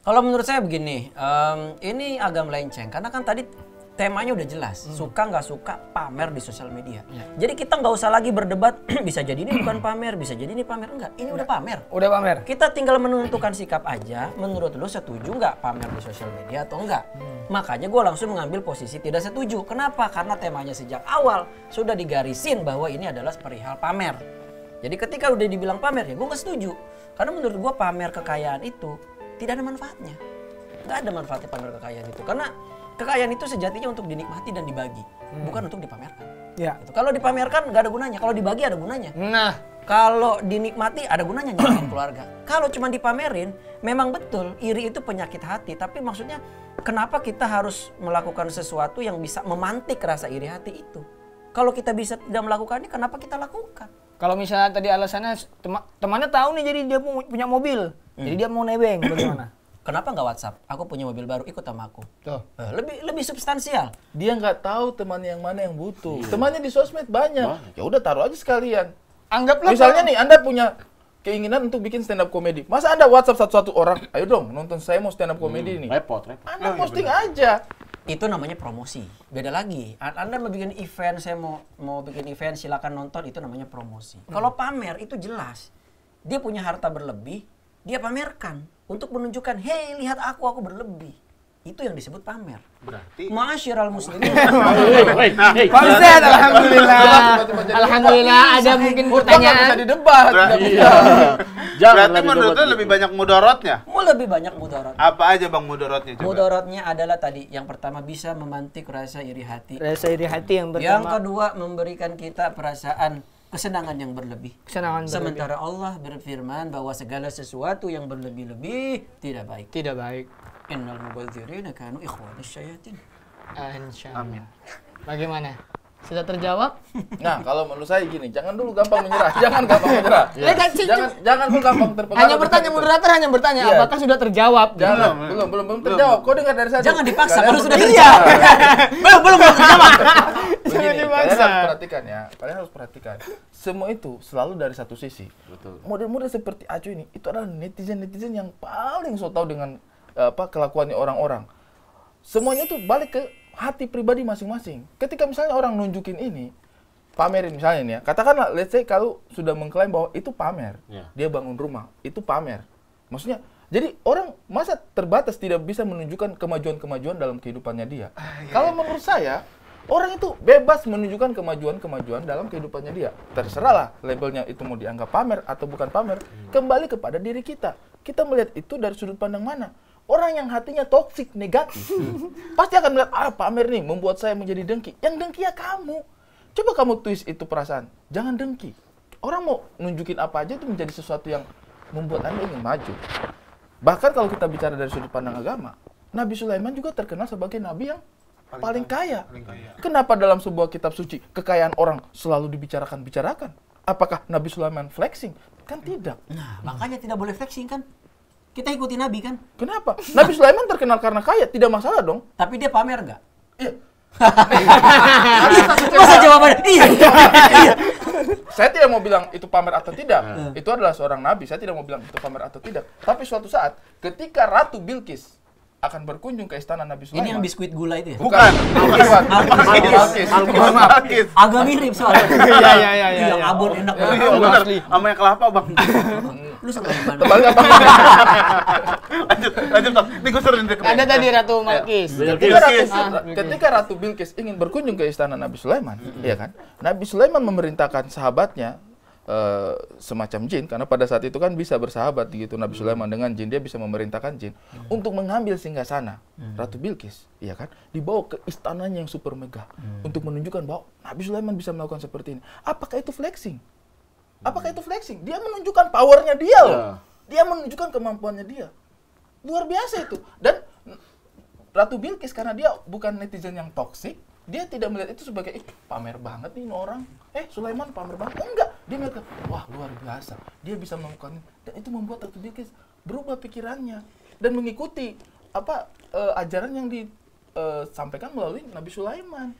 Kalau menurut saya begini, ini agak melenceng karena kan tadi temanya udah jelas, suka nggak suka pamer di sosial media. Jadi kita nggak usah lagi berdebat, bisa jadi ini bukan pamer, bisa jadi ini pamer, enggak, ini udah pamer. Udah pamer. Kita tinggal menentukan sikap aja, menurut lu setuju nggak pamer di sosial media atau enggak. Makanya gue langsung mengambil posisi tidak setuju. Kenapa? Karena temanya sejak awal sudah digarisin bahwa ini adalah perihal pamer. Jadi ketika udah dibilang pamer ya gue nggak setuju. Karena menurut gue pamer kekayaan itu tidak ada manfaatnya. Nggak ada manfaatnya pamer kekayaan itu. Karena kekayaan itu sejatinya untuk dinikmati dan dibagi, bukan untuk dipamerkan. Ya. Gitu. Kalau dipamerkan nggak ada gunanya, kalau dibagi ada gunanya. Nah, Kalau dinikmati ada gunanya nyalain keluarga. Kalau cuma dipamerin, memang betul iri itu penyakit hati. Tapi maksudnya kenapa kita harus melakukan sesuatu yang bisa memantik rasa iri hati itu? Kalau kita bisa tidak melakukannya, kenapa kita lakukan? kalau misalnya tadi alasannya temannya tahu nih jadi dia punya mobil, jadi dia mau nebeng bagaimana? Kenapa nggak WhatsApp? Aku punya mobil baru, ikut sama aku. Tuh. Lebih substansial. Dia nggak tahu temannya yang mana yang butuh. Temannya di sosmed banyak. Ya udah taruh aja sekalian. Anggaplah Misalnya nih Anda punya keinginan untuk bikin stand up comedy. Masa Anda WhatsApp satu-satu orang, ayo dong nonton saya mau stand up comedy nih. Repot. Anda posting aja. Itu namanya promosi. Beda lagi. Anda mau bikin event, saya mau bikin event, silakan nonton, itu namanya promosi. Kalau pamer itu jelas. dia punya harta berlebih, dia pamerkan untuk menunjukkan, "Hei, lihat aku berlebih." Itu yang disebut pamer. Berarti Ma'asyiral muslimin. Pak Ustaz, alhamdulillah. Alhamdulillah ada mungkin pertanyaan. Bisa didebat. berarti menurut lu lebih banyak mudorotnya? Lebih banyak mudarat. Apa aja Bang mudorotnya coba? Mudaratnya adalah tadi yang pertama bisa memantik rasa iri hati. Rasa iri hati yang Yang pertama. kedua memberikan kita perasaan kesenangan yang berlebih. Kesenangan berlebih. Sementara Allah berfirman bahwa segala sesuatu yang berlebih-lebih tidak baik. Tidak baik. Innal mubadzirina kanu ikhwanas syayatin. Amin. Bagaimana? Sudah terjawab? Nah, kalau menurut saya gini, jangan dulu gampang menyerah. Jangan gampang menyerah. Jangan dulu gampang terpengaruh. Hanya bertanya, moderator hanya bertanya, Iya. apakah sudah terjawab? Belum terjawab. Kau dengar dari saya. Jangan dipaksa, Kalian kalau harus- sudah terjawab. belum terjawab. Begini, dipaksa. kalian harus perhatikan ya. Kalian harus perhatikan. Semua itu selalu dari satu sisi. Betul. Model-model seperti Acu ini, itu adalah netizen-netizen yang paling so tahu dengan kelakuannya orang-orang. Semuanya itu balik ke hati pribadi masing-masing. Ketika misalnya orang nunjukin ini, pamerin misalnya nih ya, katakanlah let's say kalau sudah mengklaim bahwa itu pamer, Ya. dia bangun rumah, itu pamer. Maksudnya, jadi orang masa terbatas tidak bisa menunjukkan kemajuan-kemajuan dalam kehidupannya dia. Kalau menurut saya, orang itu bebas menunjukkan kemajuan-kemajuan dalam kehidupannya dia. Terserahlah labelnya itu mau dianggap pamer atau bukan pamer, kembali kepada diri kita. Kita melihat itu dari sudut pandang mana? Orang yang hatinya toksik, negatif, pasti akan melihat, pamer nih membuat saya menjadi dengki. Yang dengki ya kamu. Coba kamu twist itu perasaan. Jangan dengki. Orang mau nunjukin apa aja itu menjadi sesuatu yang membuat Anda ingin maju. Bahkan kalau kita bicara dari sudut pandang agama, Nabi Sulaiman juga terkenal sebagai nabi yang paling kaya. Kenapa dalam sebuah kitab suci kekayaan orang selalu dibicarakan? Apakah Nabi Sulaiman flexing? Kan tidak. Nah, makanya tidak boleh flexing kan? Kita ikuti Nabi kan? Kenapa? Nabi Sulaiman terkenal karena kaya, tidak masalah dong. Tapi dia pamer nggak? Iya. Masa jawabannya? Iya. Saya tidak mau bilang itu pamer atau tidak. Itu adalah seorang nabi. Saya tidak mau bilang itu pamer atau tidak. Tapi suatu saat, ketika Ratu Bilqis akan berkunjung ke istana Nabi Sulaiman. Ini yang biskuit gula itu ya? Bukan. Bilqis. Alkis. Agak mirip soalnya. Iya. Yang abon enak Iya, banget. bener. Sama yang kelapa, Bang. Lu sama yang mana? Kembali apa? Lanjut, Bang. Ini gue suruh Ada tadi Ratu Malkis. Ketika Ratu Bilqis ingin berkunjung ke istana Nabi Sulaiman, ya kan? Nabi Sulaiman memerintahkan sahabatnya semacam jin, karena pada saat itu kan bisa bersahabat gitu Nabi Sulaiman dengan jin, dia bisa memerintahkan jin untuk mengambil singgasana Ratu Bilqis, ya kan? Dibawa ke istananya yang super megah untuk menunjukkan bahwa Nabi Sulaiman bisa melakukan seperti ini. Apakah itu flexing? Dia menunjukkan powernya dia loh. Dia menunjukkan kemampuannya dia. Luar biasa itu. Dan Ratu Bilqis karena dia bukan netizen yang toksik, dia tidak melihat itu sebagai pamer banget nih orang. Sulaiman pamer banget. Enggak. Dia melihat, wah luar biasa. Dia bisa melakukan ini. Dan itu membuat Ratu Bilqis berubah pikirannya dan mengikuti ajaran yang disampaikan melalui Nabi Sulaiman.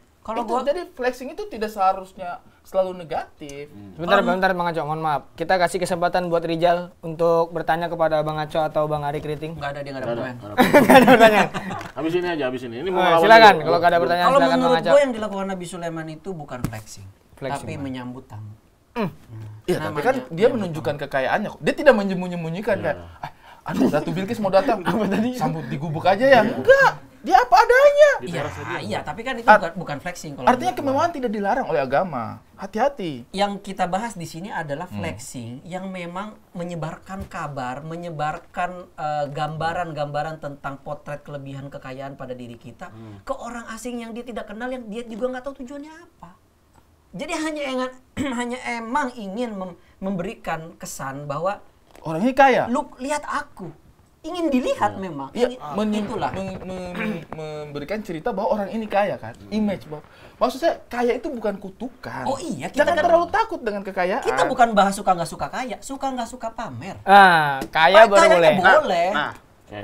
Jadi flexing itu tidak seharusnya selalu negatif. Bentar Bang Aco, mohon maaf. Kita kasih kesempatan buat Rijal untuk bertanya kepada Bang Aco atau Bang Ari Kriting. Nggak ada, dia nggak ada pertanyaan. Nggak ada pertanyaan. Habis ini aja, habis ini. Ini mau Oh, lawan silakan, dulu. kalau nggak ada pertanyaan Kalau silakan Bang menurut Aco. gue yang dilakukan Nabi Sulaiman itu bukan flexing, tapi menyambut tamu. Iya, tapi kan dia menunjukkan kekayaannya kok. Dia tidak menyembunyikan kayak, Ratu Bilqis mau datang, sambut di gubuk aja ya. Enggak, dia apa adanya. Iya, tapi kan itu bukan flexing. Kalau Artinya menurut kemewahan tidak dilarang oleh agama. Hati-hati. yang kita bahas di sini adalah flexing yang memang menyebarkan kabar, menyebarkan gambaran-gambaran tentang potret kelebihan kekayaan pada diri kita ke orang asing yang dia tidak kenal, yang dia juga nggak tahu tujuannya apa. Jadi hanya emang ingin memberikan kesan bahwa Orang ini kaya. lu lihat aku, ingin dilihat memang. Iya, Itulah. memberikan cerita bahwa orang ini kaya kan, image bahwa maksud saya kaya itu bukan kutukan. Oh iya, kita jangan kan- terlalu takut dengan kekayaan. Kita bukan bahas suka nggak suka kaya, suka nggak suka pamer. Kaya baru Kayanya boleh. boleh. Nah, Oke.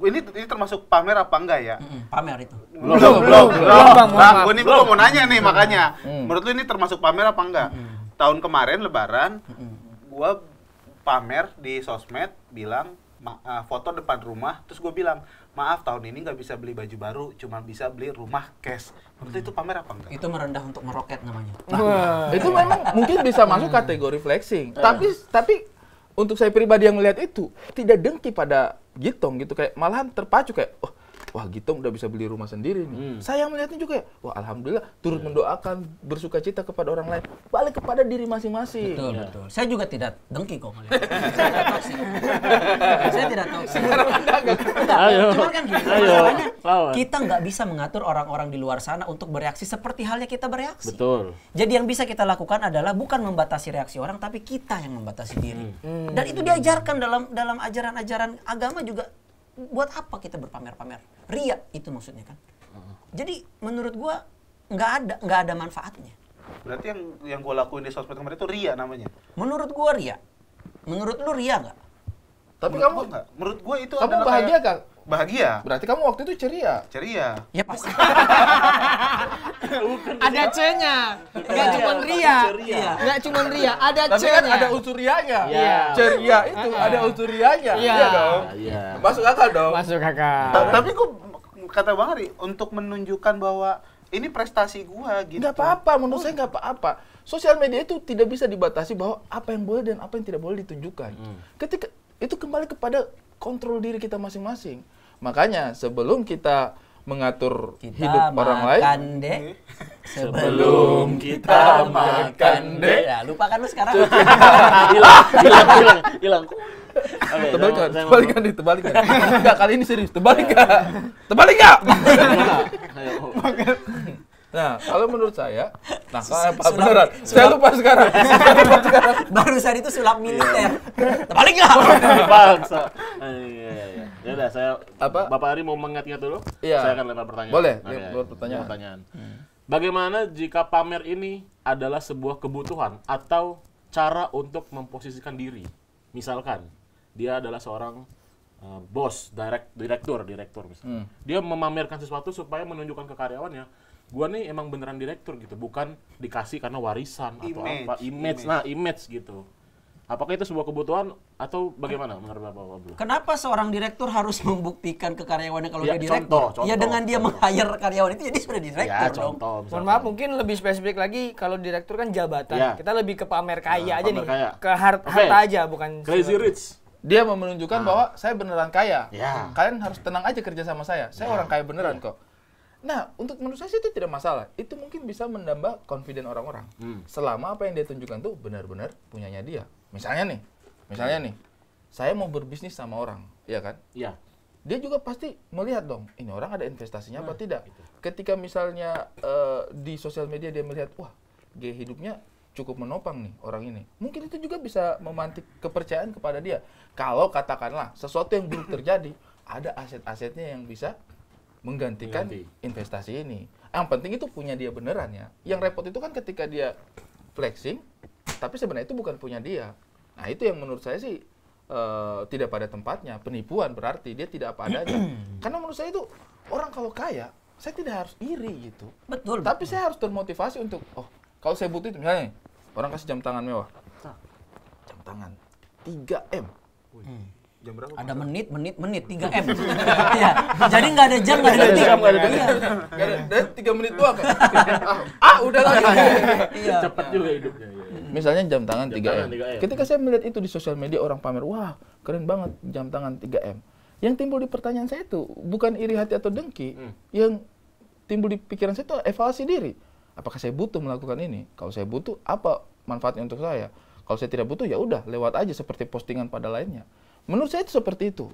ini termasuk pamer apa enggak ya? Pamer itu. Belum. Bang, mohon maaf. Gua mau nanya nih makanya. Menurut lu ini termasuk pamer apa enggak? Tahun kemarin Lebaran, gua pamer di sosmed bilang foto depan rumah, terus gua bilang, maaf tahun ini nggak bisa beli baju baru, cuma bisa beli rumah cash. Menurut lu itu pamer apa enggak? Itu merendah untuk meroket namanya. Itu memang mungkin bisa masuk kategori flexing. Tapi untuk saya pribadi yang melihat itu tidak dengki pada Gitong gitu, kayak malahan terpacu kayak wah Gitong udah bisa beli rumah sendiri nih. Saya melihatnya juga ya, wah alhamdulillah turut mendoakan, bersukacita kepada orang lain, balik kepada diri masing-masing. Betul. Saya juga tidak dengki kok ngeliat. Saya tidak toksik. Cuman kan gini, masalahnya kita nggak bisa mengatur orang-orang di luar sana untuk bereaksi seperti halnya kita bereaksi. Betul. Jadi yang bisa kita lakukan adalah bukan membatasi reaksi orang, tapi kita yang membatasi diri. Dan itu diajarkan dalam ajaran-ajaran agama juga. Buat apa kita berpamer-pamer? Ria itu maksudnya kan. Jadi menurut gua nggak ada manfaatnya. Berarti yang gue lakuin di sosmed kemarin itu ria namanya. Menurut gua ria. Menurut lu ria nggak? Tapi Menurut kamu gua nggak. Menurut gue itu kamu adalah bahagia kayak- kan? Bahagia. Berarti kamu waktu itu ceria. Ceria. Ya pasti. Ada C-nya. Enggak cuma ria. Iya. Enggak cuma ria, ada Tapi C-nya. kan ada unsur rianya. Iya. Ceria itu ada unsur rianya. Iya. Dong. Iya. Masuk akal dong. Masuk kakak. Tapi kok kata Bang Ari untuk menunjukkan bahwa ini prestasi gua gitu. Nggak apa-apa, menurut saya nggak apa-apa. Sosial media itu tidak bisa dibatasi bahwa apa yang boleh dan apa yang tidak boleh ditunjukkan. Ketika itu kembali kepada kontrol diri kita masing-masing. Makanya sebelum kita mengatur hidup orang lain, makan deh. Sebelum kita makan deh. Ya, lupa kan lu sekarang. Hilang. Oke, terbalikan. Enggak, kali ini serius, terbalik enggak? Ayo. Nah, kalau menurut saya, Pak beneran, saya lupa sekarang. Barusan itu sulap militer. Terbalik nggak? Bangsa. Iya. Ya udah, saya Bapak Ari mau mengingat-ingat dulu. Iya. Saya akan lempar pertanyaan. Boleh, Nah, lempar pertanyaan. Bagaimana jika pamer ini adalah sebuah kebutuhan atau cara untuk memposisikan diri? Misalkan dia adalah seorang bos, direktur misalnya. Dia memamerkan sesuatu supaya menunjukkan ke karyawannya, gua nih emang beneran direktur gitu, bukan dikasih karena warisan atau apa, image gitu. Apakah itu sebuah kebutuhan atau bagaimana menurut Bapak Abdul? Kenapa seorang direktur harus membuktikan ke karyawannya kalau Ya, dia direktur? contoh. Ya dengan dia meng-hire karyawan itu jadi sudah direktur Ya, dong. contoh. Mohon maaf, mungkin lebih spesifik lagi kalau direktur kan jabatan. Ya. Kita lebih ke pamer kaya aja Pamer nih. kaya. Ke harta aja bukan Crazy Rich. Dia mau menunjukkan bahwa saya beneran kaya. Ya. Kalian harus tenang aja kerja sama saya. Saya orang kaya beneran kok. Nah, untuk menurut saya sih itu tidak masalah. Itu mungkin bisa menambah confident orang-orang. Selama apa yang dia tunjukkan tuh benar-benar punyanya dia. Misalnya nih, saya mau berbisnis sama orang, ya kan? Iya. Dia juga pasti melihat dong, ini orang ada investasinya apa tidak. Ketika misalnya di sosial media dia melihat, wah, gaya hidupnya cukup menopang nih orang ini. Mungkin itu juga bisa memantik kepercayaan kepada dia. Kalau katakanlah sesuatu yang buruk terjadi, ada aset-asetnya yang bisa menggantikan investasi ini. Yang penting itu punya dia beneran ya. Yang repot itu kan ketika dia flexing, tapi sebenarnya itu bukan punya dia. Nah itu yang menurut saya sih tidak pada tempatnya. Penipuan berarti dia tidak apa adanya. Karena menurut saya itu orang kalau kaya, saya tidak harus iri gitu. Betul. Tapi saya harus termotivasi untuk, kalau saya butuh itu, misalnya nih, orang kasih jam tangan mewah. Jam tangan 3M. Jam berapa? Ada menit 3M. Iya. Jadi nggak ada jam, nggak ada detik. Dan 3 menit doang kan? Udah lagi. Iya. Cepat juga hidupnya. Iya. Misalnya jam tangan 3M. tangan 3M. Ketika saya melihat itu di sosial media orang pamer, wah keren banget jam tangan 3M. Yang timbul di pertanyaan saya itu bukan iri hati atau dengki. Yang timbul di pikiran saya itu evaluasi diri. Apakah saya butuh melakukan ini? Kalau saya butuh, apa manfaatnya untuk saya? Kalau saya tidak butuh, ya udah lewat aja seperti postingan pada lainnya. Menurut saya itu seperti itu.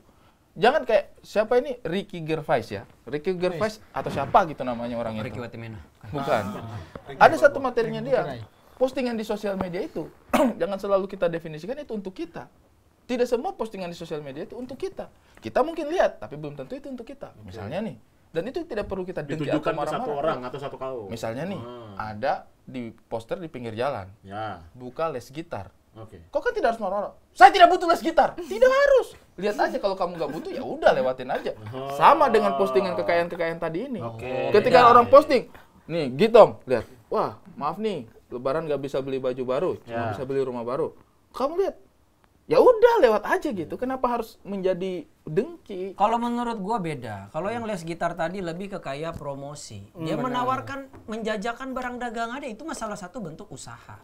Jangan kayak siapa ini Ricky Gervais ya. Ricky Gervais atau siapa gitu namanya orang itu. Ricky Watimena. Bukan. Ada satu materinya dia. Postingan di sosial media itu jangan selalu kita definisikan itu untuk kita. Tidak semua postingan di sosial media itu untuk kita. Kita mungkin lihat, tapi belum tentu itu untuk kita. Misalnya nih, dan itu tidak perlu kita dengki atau Ditujukan ke marah-marah. satu orang atau satu kaum. Misalnya nih, ada di poster di pinggir jalan, Ya. buka les gitar. Oke. Kok kan tidak harus marah-marah? Saya tidak butuh les gitar. Tidak harus. Lihat aja kalau kamu nggak butuh, ya udah lewatin aja. Sama dengan postingan kekayaan-kekayaan tadi ini. Ketika orang posting, nih Gitong, lihat, wah maaf nih, Lebaran nggak bisa beli baju baru, cuma bisa beli rumah baru. Kamu lihat, ya udah lewat aja gitu. Kenapa harus menjadi dengki? Kalau menurut gua beda. Kalau yang les gitar tadi lebih ke kayak promosi. Dia menawarkan menjajakan barang dagangannya, itu masalah satu bentuk usaha.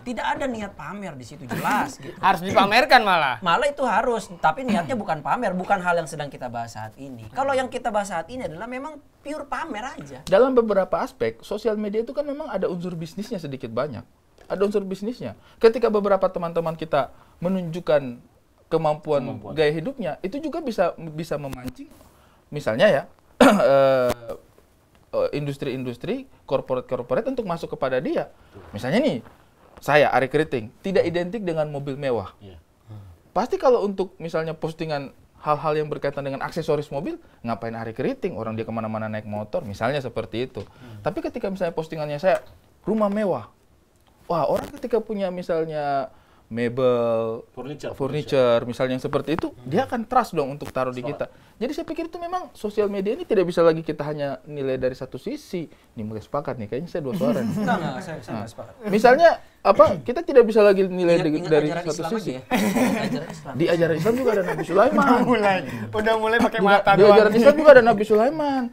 Tidak ada niat pamer di situ, jelas gitu. Harus dipamerkan malah. Malah itu harus, tapi niatnya bukan pamer, bukan hal yang sedang kita bahas saat ini. Kalau yang kita bahas saat ini adalah memang pure pamer aja. Dalam beberapa aspek, sosial media itu kan memang ada unsur bisnisnya sedikit banyak. Ada unsur bisnisnya. Ketika beberapa teman-teman kita menunjukkan kemampuan gaya hidupnya, itu juga bisa memancing. Misalnya ya, industri-industri, korporat-korporat untuk masuk kepada dia. Misalnya nih, saya Ari Keriting tidak identik dengan mobil mewah. Pasti kalau untuk misalnya postingan hal-hal yang berkaitan dengan aksesoris mobil, ngapain Ari Keriting? Orang dia kemana-mana naik motor, misalnya seperti itu. Tapi ketika misalnya postingannya saya rumah mewah, wah, orang ketika punya misalnya mebel, furniture, misalnya yang seperti itu, dia akan trust dong untuk taruh di kita. Jadi saya pikir itu memang sosial media ini tidak bisa lagi kita hanya nilai dari satu sisi. Ini mulai sepakat nih, kayaknya saya dua suara nih. Enggak, saya enggak sepakat. Misalnya apa? Kita tidak bisa lagi nilai dari ajaran satu Islam sisi. aja ya. Ajaran Islam. Di ajaran Islam juga ada Nabi Sulaiman. Udah mulai pakai mata Di doang. ajaran Islam juga ada Nabi Sulaiman.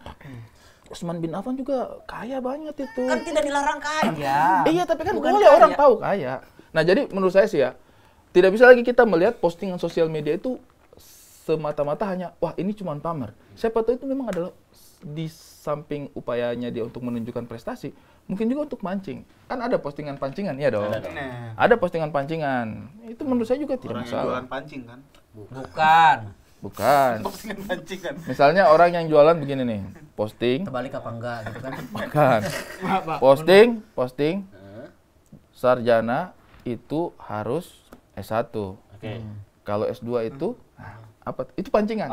Utsman bin Affan juga kaya banget itu. Kan tidak dilarang kaya. Iya, tapi kan Bukan boleh kaya. orang tahu kaya. Nah, jadi menurut saya sih ya, tidak bisa lagi kita melihat postingan sosial media itu semata-mata hanya, wah ini cuma pamer. Siapa tahu itu memang adalah di samping upayanya dia untuk menunjukkan prestasi, mungkin juga untuk mancing. Kan ada postingan pancingan, ya dong. Ada postingan pancingan. Itu menurut saya juga tidak Orang yang masalah. jualan pancing kan? Bukan. Bukan. Postingan pancingan. Misalnya orang yang jualan begini nih, posting, Kebalik apa enggak gitu kan. bukan. Posting, sarjana itu harus S1. Kalau S2 itu apa? Itu pancingan.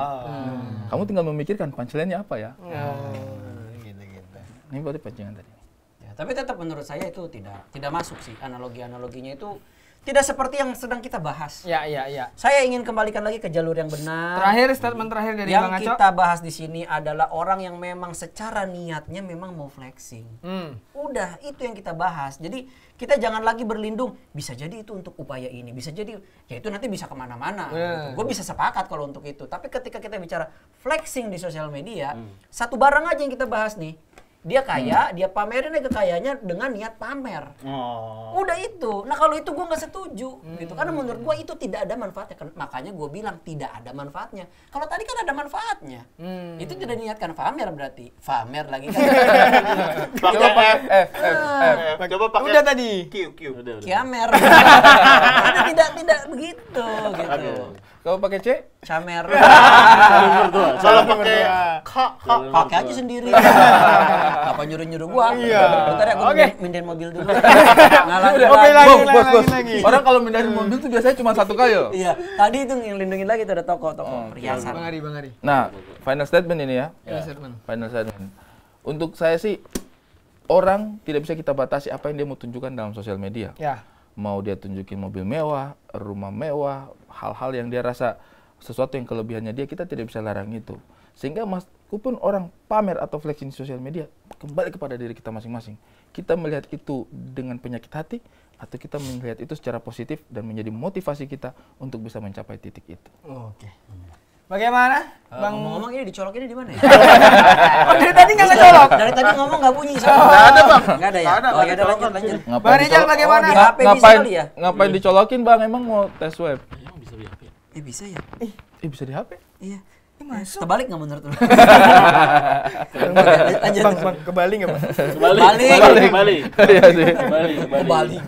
Kamu tinggal memikirkan punchline-nya apa ya? Gitu. Ini berarti pancingan tadi. Ya, tapi tetap menurut saya itu tidak masuk sih, analoginya itu tidak seperti yang sedang kita bahas. Ya. Saya ingin kembalikan lagi ke jalur yang benar. Terakhir, statement terakhir dari Yang Bang Aco. kita bahas di sini adalah orang yang memang secara niatnya memang mau flexing. Udah, itu yang kita bahas. Jadi kita jangan lagi berlindung, bisa jadi itu untuk upaya ini, bisa jadi, ya itu nanti bisa kemana-mana. Gitu. Gue bisa sepakat kalau untuk itu. Tapi ketika kita bicara flexing di sosial media, satu barang aja yang kita bahas nih. Dia kaya, dia pamerin aja kekayaannya dengan niat pamer. Udah itu. Nah kalau itu gue nggak setuju, gitu. Karena menurut gue itu tidak ada manfaatnya. Makanya gue bilang tidak ada manfaatnya. Kalau tadi kan ada manfaatnya. Itu tidak niatkan pamer berarti. Pamer lagi kan. Coba Coba pakai. Udah tadi. Q. Kiamer. tidak begitu, gitu. Kalau pakai C? Camer. Kalau pakai K. Pakai aja sendiri. Apa nyuruh-nyuruh gua? Bentar ya, gua mindahin mobil dulu. Ngalah. Lagi. Orang kalau mindahin mobil tuh biasanya cuma satu kali loh. Iya, tadi itu yang lindungin lagi tuh ada toko perhiasan. Bang Ari. Nah, final statement ini ya. Final statement. Untuk saya sih, orang tidak bisa kita batasi apa yang dia mau tunjukkan dalam sosial media. Ya. Mau dia tunjukin mobil mewah, rumah mewah, hal-hal yang dia rasa sesuatu yang kelebihannya dia, kita tidak bisa larang itu. Sehingga meskipun orang pamer atau flexing di sosial media, kembali kepada diri kita masing-masing. Kita melihat itu dengan penyakit hati, atau kita melihat itu secara positif dan menjadi motivasi kita untuk bisa mencapai titik itu. Oke. Bagaimana? Bang Ngomong-ngomong ini dicolokinnya di mana ya? Oh, dari tadi nggak ngecolok. Dari tadi ngomong nggak bunyi. Nggak ada, Bang. Nggak ada ya? Nggak ada, Oh ya udah lanjut. Bang Rizal bagaimana? Di HP bisa kali ya? Ngapain dicolokin bang? Emang mau tes web? Emang bisa di HP? Bisa ya? Bisa di HP? Iya. Terbalik nggak menurut lu? Lanjut. Bang, ke Bali nggak Bang? Kembali. Iya sih. Bali.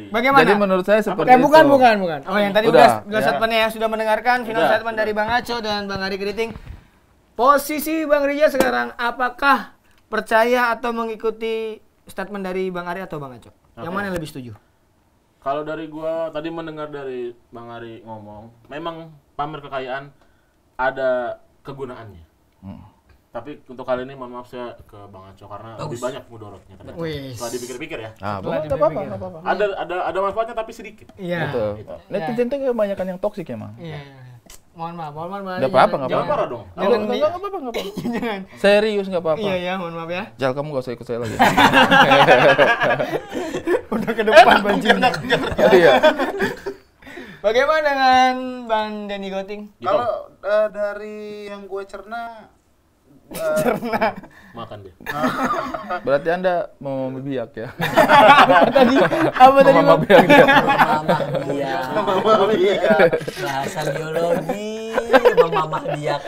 Bagaimana? Jadi menurut saya seperti itu. Bukan. Oh, yang tadi Udah. udah statementnya yang sudah mendengarkan final statement dari Bang Aco dan Bang Ari Keriting. Posisi Bang Rija sekarang apakah percaya atau mengikuti statement dari Bang Ari atau Bang Aco? Yang mana yang lebih setuju? Kalau dari gua tadi mendengar dari Bang Ari ngomong, memang pamer kekayaan ada kegunaannya. Tapi untuk kali ini mohon maaf saya ke Bang Aco karena lebih banyak mudorotnya ternyata. Setelah dipikir-pikir ya. Ah, nggak apa-apa. Ada manfaatnya tapi sedikit. Iya. Betul. Netizen tuh kebanyakan yang toksik emang. Iya. Mohon maaf. Nggak apa-apa, nggak Jangan apa-apa. marah dong. Nggak apa-apa. Serius nggak apa-apa. Iya, mohon maaf ya. Jal, kamu gak usah ikut saya lagi. Udah ke depan banjirnya. Iya. Bagaimana dengan Bang Denny Goting? Kalau dari yang gue cerna Makan dia. Berarti Anda mau biak ya? Apa tadi? Mama biak dia. Mamah biak. Bahasa biologi, mamah biak.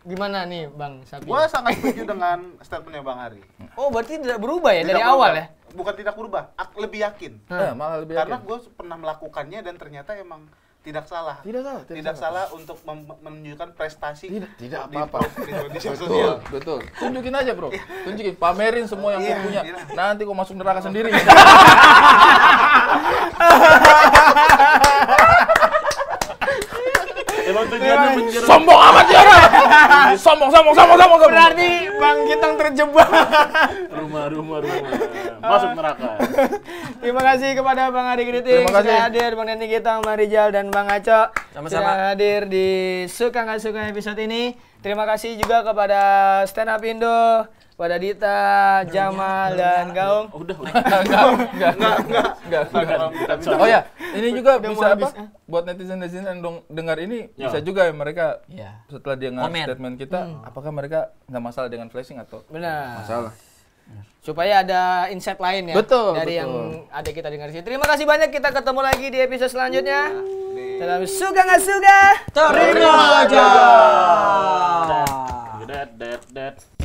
Gimana nih Bang Sapi? gue sangat setuju dengan statementnya Bang Ari. Oh, berarti tidak berubah ya dari Tidak awal berubah. ya? Bukan tidak berubah, lebih yakin. Malah lebih Karena yakin. gue pernah melakukannya dan ternyata emang tidak salah. Tidak salah untuk menunjukkan prestasi. Tidak di apa-apa. di sosial. Betul. Tunjukin aja, Bro. Tunjukin, pamerin semua yang kau punya. Nanti kau masuk neraka sendiri. Emang tujuannya menjerat. Sombong amat ya orang. Sombong. Berarti Bang Gitang terjebak. Rumah. Masuk neraka. Terima kasih kepada Bang Ari Kriting Terima kasih. sudah hadir, Bang Denny Gitang, Bang Rizal dan Bang Aco Sama-sama. sudah hadir di Suka Nggak Suka episode ini. Terima kasih juga kepada Stand Up Indo, kepada Dita, Jamal dan Gaung. Udah. Enggak. Oh ya, ini juga Udah mau bisa habis, apa? Buat netizen yang dengar ini Ya. bisa juga ya mereka Iya. setelah dia ngasih Komen. statement kita, apakah mereka nggak masalah dengan flashing atau Benar. masalah? Supaya ada insight lain ya Betul, dari betul. yang ada kita dengar sini. Terima kasih banyak, kita ketemu lagi di episode selanjutnya. Dalam Suka Nggak Suka. Terima aja. Dead.